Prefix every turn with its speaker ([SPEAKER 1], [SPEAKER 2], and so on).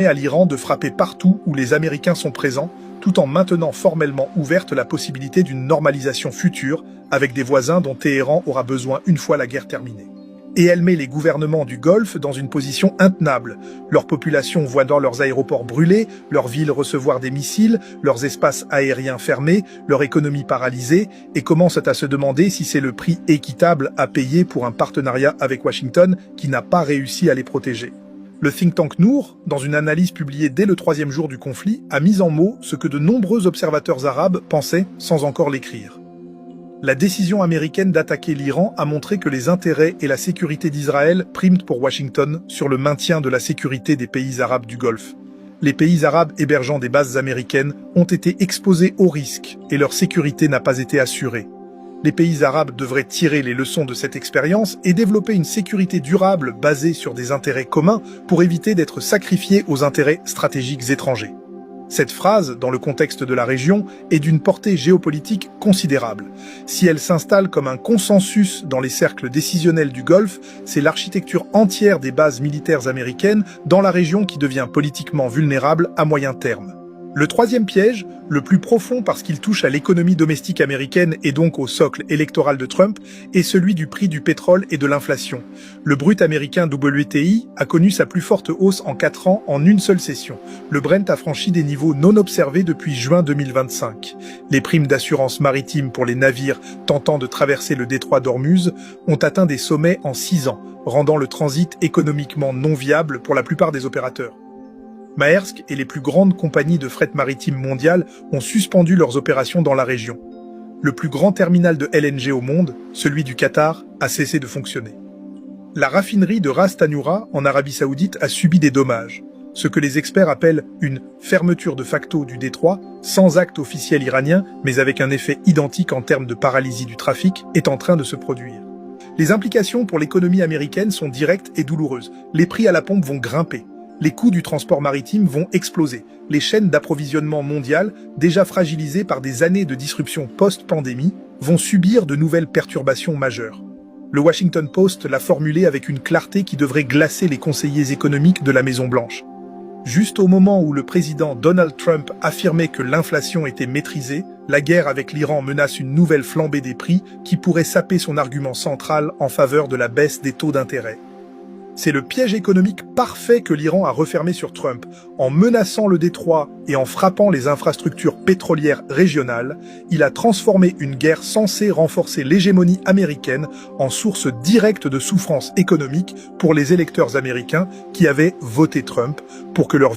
[SPEAKER 1] à l'Iran de frapper partout où les Américains sont présents, tout en maintenant formellement ouverte la possibilité d'une normalisation future avec des voisins dont Téhéran aura besoin une fois la guerre terminée. Et elle met les gouvernements du Golfe dans une position intenable. Leur population voit dans leurs aéroports brûlés, leurs villes recevoir des missiles, leurs espaces aériens fermés, leur économie paralysée, et commencent à se demander si c'est le prix équitable à payer pour un partenariat avec Washington qui n'a pas réussi à les protéger. Le think tank Nour, dans une analyse publiée dès le 3e jour du conflit, a mis en mots ce que de nombreux observateurs arabes pensaient sans encore l'écrire. La décision américaine d'attaquer l'Iran a montré que les intérêts et la sécurité d'Israël priment pour Washington sur le maintien de la sécurité des pays arabes du Golfe. Les pays arabes hébergeant des bases américaines ont été exposés au risque et leur sécurité n'a pas été assurée. Les pays arabes devraient tirer les leçons de cette expérience et développer une sécurité durable basée sur des intérêts communs pour éviter d'être sacrifiés aux intérêts stratégiques étrangers. Cette phrase, dans le contexte de la région, est d'une portée géopolitique considérable. Si elle s'installe comme un consensus dans les cercles décisionnels du Golfe, c'est l'architecture entière des bases militaires américaines dans la région qui devient politiquement vulnérable à moyen terme. Le troisième piège, le plus profond parce qu'il touche à l'économie domestique américaine et donc au socle électoral de Trump, est celui du prix du pétrole et de l'inflation. Le brut américain WTI a connu sa plus forte hausse en 4 ans en une seule session. Le Brent a franchi des niveaux non observés depuis juin 2025. Les primes d'assurance maritime pour les navires tentant de traverser le détroit d'Ormuz ont atteint des sommets en 6 ans, rendant le transit économiquement non viable pour la plupart des opérateurs. Maersk et les plus grandes compagnies de fret maritime mondiales ont suspendu leurs opérations dans la région. Le plus grand terminal de LNG au monde, celui du Qatar, a cessé de fonctionner. La raffinerie de Ras Tanura, en Arabie Saoudite, a subi des dommages. Ce que les experts appellent une fermeture de facto du détroit, sans acte officiel iranien, mais avec un effet identique en termes de paralysie du trafic, est en train de se produire. Les implications pour l'économie américaine sont directes et douloureuses. Les prix à la pompe vont grimper. Les coûts du transport maritime vont exploser. Les chaînes d'approvisionnement mondiales, déjà fragilisées par des années de disruption post-pandémie, vont subir de nouvelles perturbations majeures. Le Washington Post l'a formulé avec une clarté qui devrait glacer les conseillers économiques de la Maison-Blanche. Juste au moment où le président Donald Trump affirmait que l'inflation était maîtrisée, la guerre avec l'Iran menace une nouvelle flambée des prix qui pourrait saper son argument central en faveur de la baisse des taux d'intérêt. C'est le piège économique parfait que l'Iran a refermé sur Trump. En menaçant le détroit et en frappant les infrastructures pétrolières régionales, il a transformé une guerre censée renforcer l'hégémonie américaine en source directe de souffrance économique pour les électeurs américains qui avaient voté Trump pour que leur